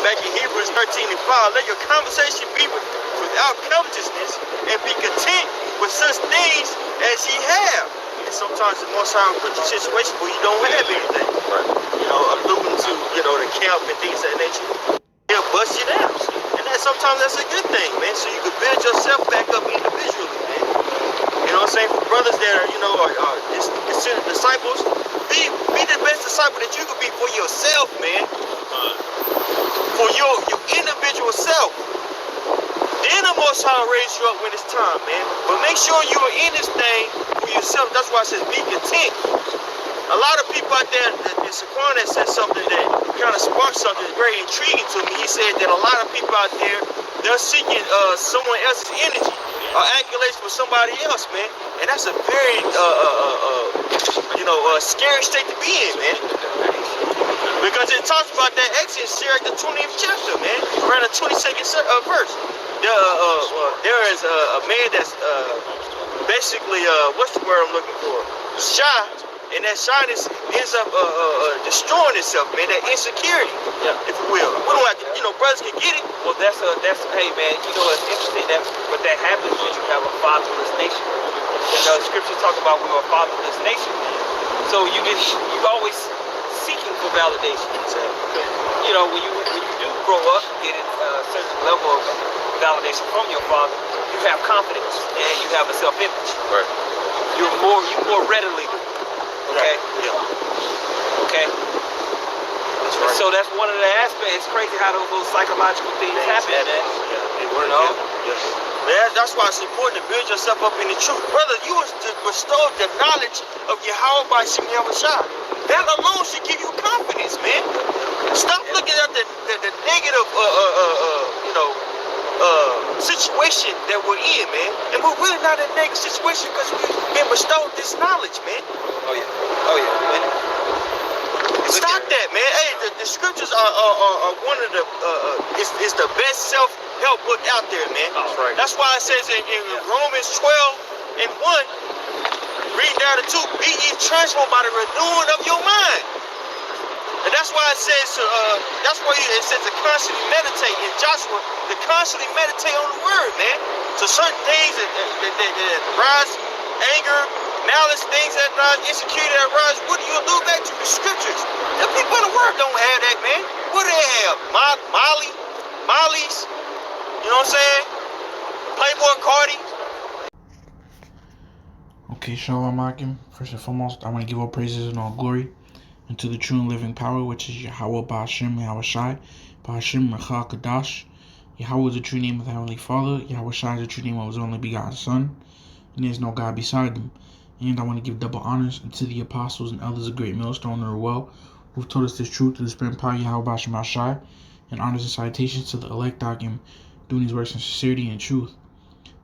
back in Hebrews 13:5, let your conversation be without covetousness, and be content with such things as ye have. And sometimes the Most High will put you in a situation where you don't have anything. Right. Alluding to, the camp and things of that nature. He'll bust you down. And sometimes that's a good thing, man. So you can build yourself back up individually, man. You know what I'm saying? For brothers that are, are considered disciples, be the best disciple that you could be for yourself, man. For your individual self. Then the Most High will raise you up when it's time, man. But make sure you are in this thing for yourself. That's why I said be content. A lot of people out there, Saquon that said something that kind of sparked something very intriguing to me. He said that a lot of people out there, they're seeking someone else's energy or accolades from somebody else, man. And that's a very, scary state to be in, man. Because it talks about that Exodus here at the 20th chapter, man. Around the 22nd verse. There is a man that's basically, what's the word I'm looking for? Shy. And that shyness ends up destroying itself, man. That insecurity, if you will. We don't have to, brothers can get it. Well, that's hey, man. It's interesting that what that happens when you have a fatherless nation. The scriptures talk about we're a fatherless nation. So you're always seeking for validation. Exactly. When you do grow up, get a certain level of validation from your father, you have confidence and you have a self-image. Right. You more readily. Okay. Yeah. Okay. That's right. So that's one of the aspects. It's crazy how those psychological things happen, man. Yeah. They work. Yeah. That's why it's important to build yourself up in the truth, brother. You was to bestow the knowledge of Yahweh by Shem Yahushua. That alone should give you confidence, man. Stop looking at the negative, situation that we're in, man. And we're really not in a negative situation because we've been bestowed this knowledge, man. Oh yeah. Man. Stop that, man. Hey, the scriptures are one of the is the best self-help book out there, man. That's right. That's why it says in Romans 12:1, read down to 2, be ye transformed by the renewing of your mind. And that's why it says it says to constantly meditate in Joshua, to constantly meditate on the word, man. So certain things that rise, anger, malice, things that rise, insecurity that rise, what do you do back to the scriptures? The people in the world don't have that, man. What do they have? Molly's, you know what I'm saying? Playboy Cardi. Okay, Shalom Akim. First and foremost, I want to give all praises and all glory unto the true and living power, which is Yahweh Ba'ashem Yahweh Shai, Ba'ashem Recha Kadash. Yahweh is the true name of the Heavenly Father. Yahweh Shai is the true name of His only begotten Son, and there is no God beside Him. And I want to give double honors unto the apostles and elders of Great Millstone and well, who've told us this truth through the Spirit and power of Yahweh Ba'ashem Yahweh Shai, and honors and salutations to the elect Akim, doing His works in sincerity and truth.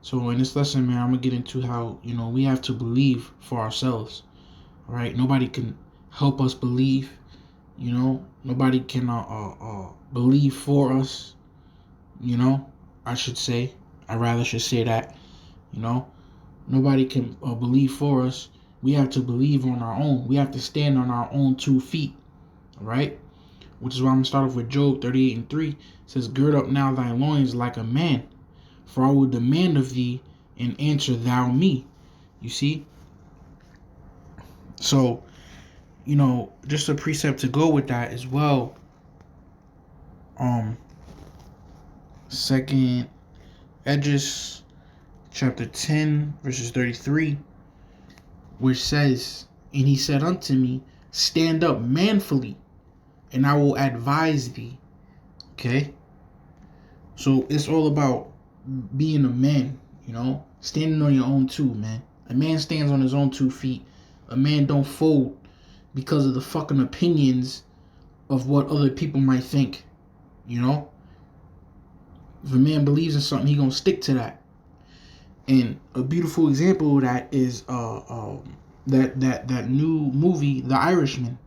So in this lesson, man, I'm gonna get into how we have to believe for ourselves. All right, nobody can help us believe. Nobody can believe for us. I should say. I rather should say that. Nobody can believe for us. We have to believe on our own. We have to stand on our own 2 feet. All right, which is why I'm gonna start off with Job 38:3. It says, "Gird up now thy loins like a man, for I will demand of thee, and answer thou me." You see? So, just a precept to go with that as well. Second Esdras chapter 10 verses 33, which says, "And he said unto me, stand up manfully, and I will advise thee." Okay? So it's all about being a man, standing on your own 2, man. A man stands on his own 2 feet. A man don't fold because of the fucking opinions of what other people might think. If a man believes in something, he gonna stick to that. And a beautiful example of that is that new movie, The Irishman.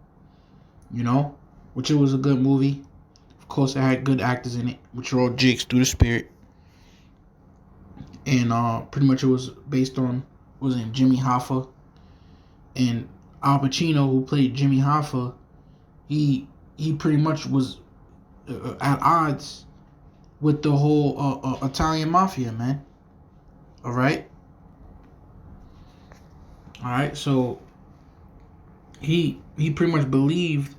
Which it was a good movie. Of course, it had good actors in it, which are all jigs through the Spirit. And pretty much it was based on Jimmy Hoffa. And Al Pacino, who played Jimmy Hoffa, he pretty much was at odds with the whole Italian mafia, man. All right. So he pretty much believed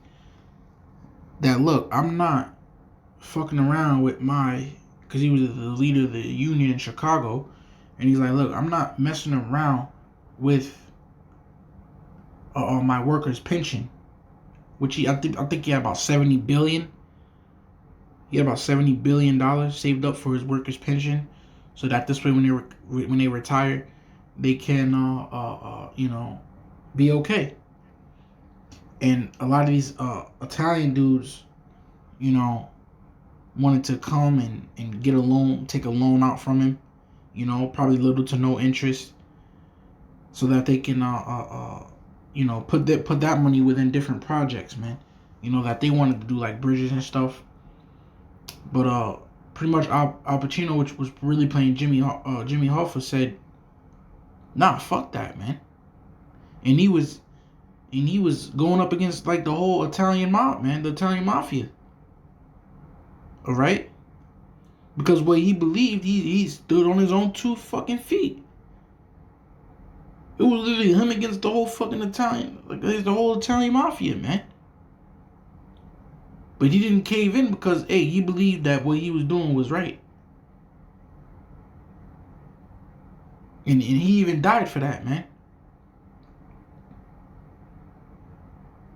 that, look, I'm not fucking around with because he was the leader of the union in Chicago, and he's like, look, I'm not messing around with my workers' pension, which I think he had about $70 billion. He had about $70 billion saved up for his workers' pension, so that this way when they retire, they can be okay. And a lot of these Italian dudes, wanted to come and get a loan, take a loan out from him, probably little to no interest, so that they can put that money within different projects, man. That they wanted to do, like bridges and stuff. But pretty much Al Pacino, which was really playing Jimmy Hoffa, said, nah, fuck that, man. And he was going up against like the whole Italian mob, man, the Italian mafia. All right? Because what he believed, he stood on his own 2 fucking feet. It was literally him against the whole fucking Italian, like the whole Italian mafia, man. But he didn't cave in because, hey, he believed that what he was doing was right. And he even died for that, man.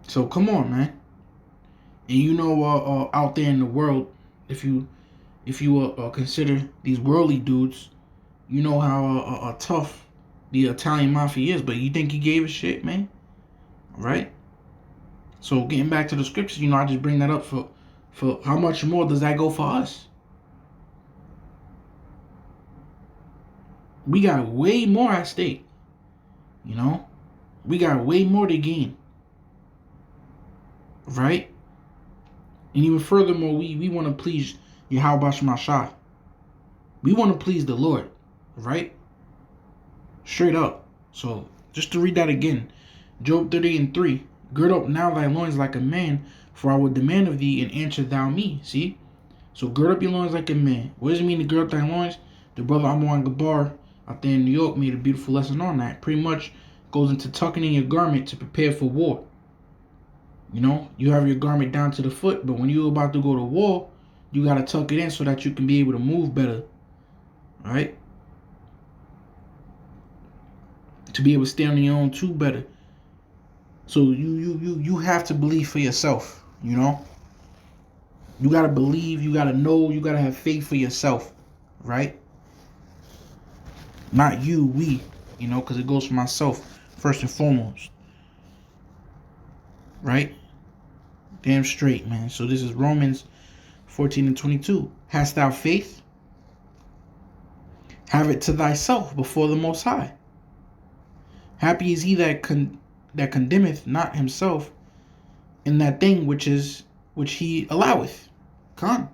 So come on, man. And out there in the world, if you consider these worldly dudes, you know how tough the Italian mafia is. But you think he gave a shit, man? Right? So getting back to the scriptures, I just bring that up for how much more does that go for us? We got way more at stake. We got way more to gain. Right? And even furthermore, we want to please Yahweh Shemashah. We want to please the Lord. Right? Straight up. So just to read that again. Job 30:3. Gird up now thy loins like a man, for I will demand of thee, and answer thou me. See? So gird up your loins like a man. What does it mean to gird up thy loins? The brother Amwan Gabar out there in New York made a beautiful lesson on that. Pretty much goes into tucking in your garment to prepare for war. You have your garment down to the foot, but when you're about to go to war, you got to tuck it in so that you can be able to move better. All right? To be able to stand on your own two better. So you have to believe for yourself, You got to believe, you got to know, you got to have faith for yourself, right? Not you, we, because it goes for myself first and foremost. Right? Damn straight, man. So this is Romans 14:22. Hast thou faith? Have it to thyself before the Most High. Happy is he that condemneth not himself in that thing which he alloweth. Come.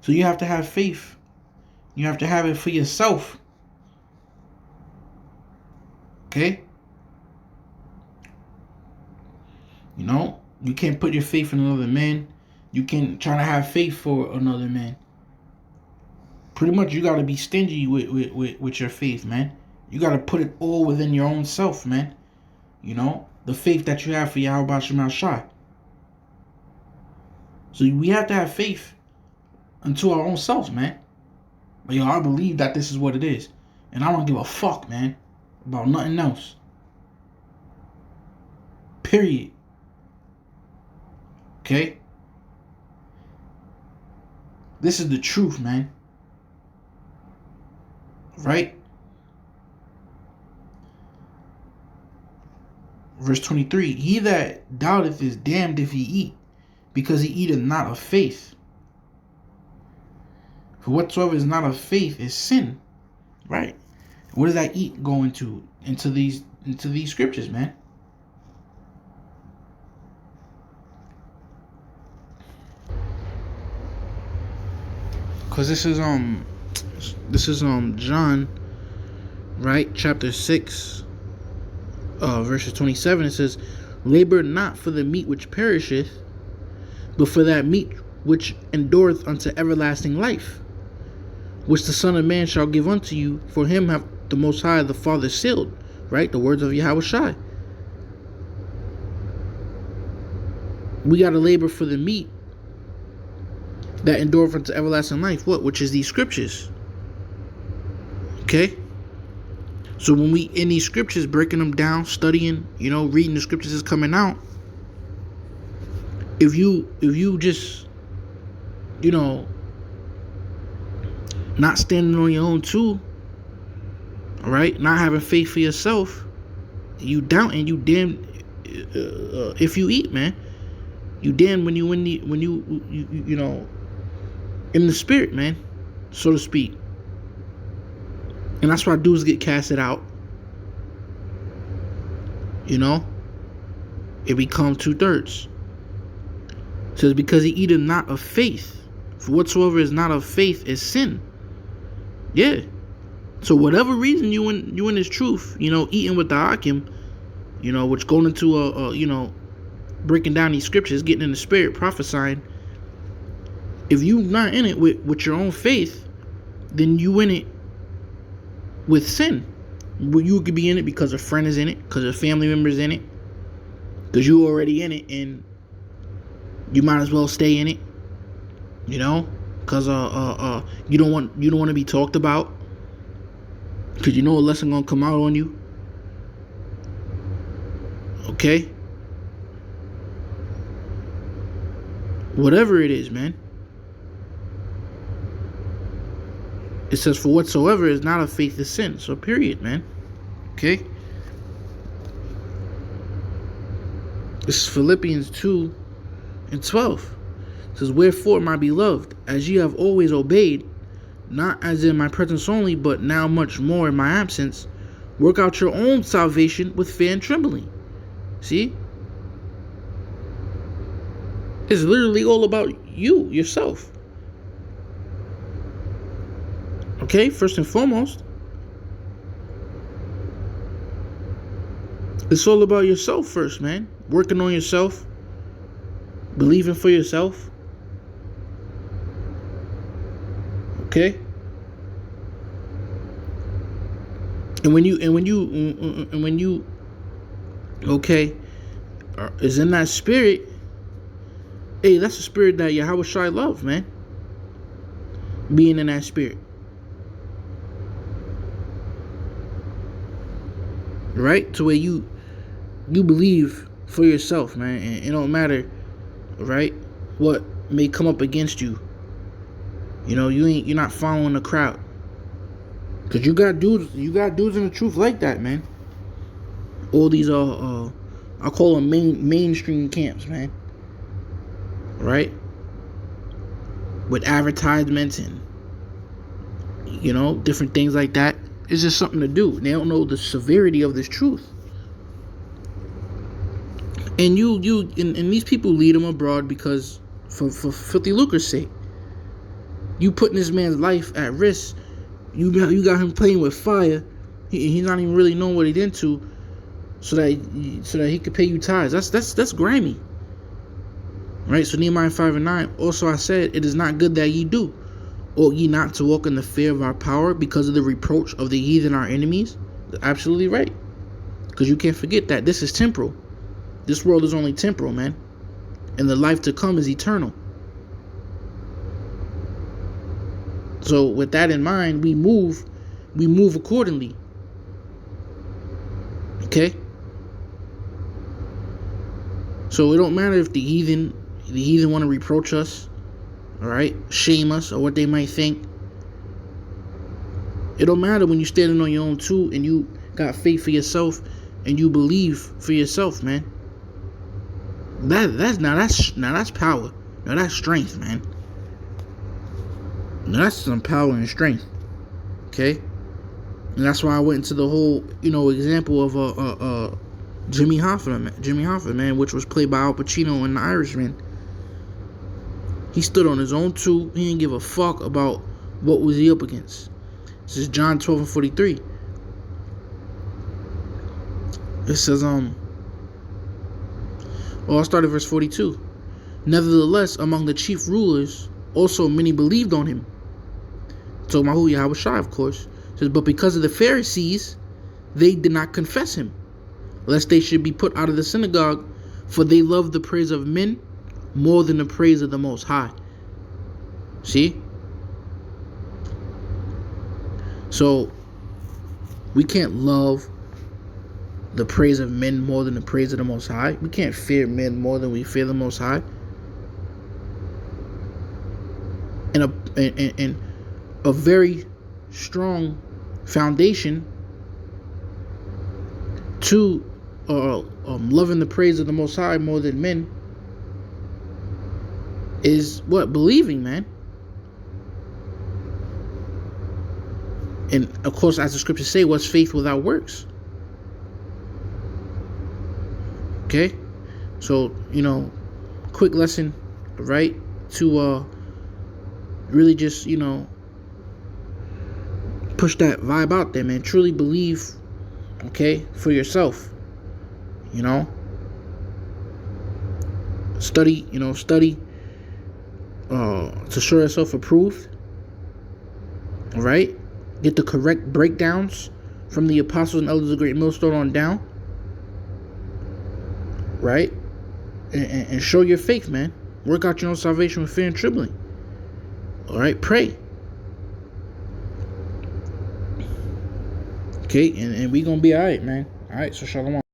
So you have to have faith. You have to have it for yourself. Okay? You can't put your faith in another man. You can't try to have faith for another man. Pretty much you got to be stingy with your faith, man. You got to put it all within your own self, man. The faith that you have for Yahweh Shema Shai. So we have to have faith unto our own selves, man. But I believe that this is what it is. And I don't give a fuck, man, about nothing else. Period. Okay? This is the truth, man. Right? Verse 23. He that doubteth is damned if he eat, because he eateth not of faith. For whatsoever is not of faith is sin. Right? What does that eat go into these scriptures, man? Because this is John, right? Chapter 6, verses 27. It says, labor not for the meat which perisheth, but for that meat which endureth unto everlasting life, which the Son of Man shall give unto you. For him hath the Most High, the Father, sealed. Right? The words of Yahweh Shai. We got to labor for the meat that endureth unto everlasting life. What? Which is these scriptures. Okay? So when we in these scriptures, breaking them down, studying, reading the scriptures is coming out. If you just, not standing on your own too, all right, not having faith for yourself, you doubting, you damn if you eat, man. You damn when you in the spirit, man, so to speak. And that's why dudes get casted out. It becomes 2/3. It says, because he eateth not of faith. For whatsoever is not of faith is sin. Yeah. So whatever reason you in this truth, eating with the Hakim, which going into breaking down these scriptures, getting in the spirit, prophesying. If you not in it with your own faith, then you in it with sin. You could be in it because a friend is in it, because a family member is in it, because you already in it, and you might as well stay in it. Because you don't want to be talked about, because a lesson gonna come out on you. Okay. Whatever it is, man. It says, for whatsoever is not of faith is sin. So period, man. Okay. This is Philippians 2:12. It says, wherefore, my beloved, as ye have always obeyed, not as in my presence only, but now much more in my absence, work out your own salvation with fear and trembling. See? It's literally all about you, yourself. Okay, first and foremost, it's all about yourself first, man. Working on yourself, believing for yourself. Okay? And when you okay, is in that spirit, hey, that's a spirit that Yahweh Shai love, man. Being in that spirit. Right? To where you believe for yourself, man. And it don't matter, right, what may come up against you. You're not following the crowd. Cause you got dudes in the truth like that, man. All these I call them mainstream camps, man. Right? With advertisements and different things like that. It's just something to do. They don't know the severity of this truth. And and these people lead them abroad because for filthy lucre's sake. You putting this man's life at risk. You got him playing with fire. He's not even really knowing what he's into, so that he could pay you tithes. That's grimy. Right? So Nehemiah 5:9. Also I said, it is not good that ye do. Ought ye not to walk in the fear of our power because of the reproach of the heathen, our enemies? Absolutely right. Because you can't forget that this is temporal. This world is only temporal, man. And the life to come is eternal. So with that in mind, we move accordingly. Okay? So it don't matter if the heathen want to reproach us, all right, shame us, or what they might think. It don't matter when you're standing on your own too, and you got faith for yourself, and you believe for yourself, man. That's power. Now that's strength, man. Now that's some power and strength. Okay, and that's why I went into the whole, example of Jimmy Hoffa, man, which was played by Al Pacino in The Irishman. He stood on his own too. He didn't give a fuck about what was he up against. This is John 12:43. It says, I'll start at verse 42. Nevertheless, among the chief rulers, also many believed on him. So Mahu Yahweh Shai, of course, says, but because of the Pharisees, they did not confess him, lest they should be put out of the synagogue, for they loved the praise of men more than the praise of the Most High. See? So, we can't love the praise of men more than the praise of the Most High. We can't fear men more than we fear the Most High. And a very strong foundation to loving the praise of the Most High more than men is what? Believing, man. And of course, as the scriptures say, what's faith without works? Okay? So, quick lesson, right? To really just, push that vibe out there, man. Truly believe, okay, for yourself. Study to show yourself approved. All right? Get the correct breakdowns from the apostles and elders of the great millstone on down. Right? And show your faith, man. Work out your own salvation with fear and trembling. All right? Pray. Okay? And we gonna be all right, man. All right? So shalom.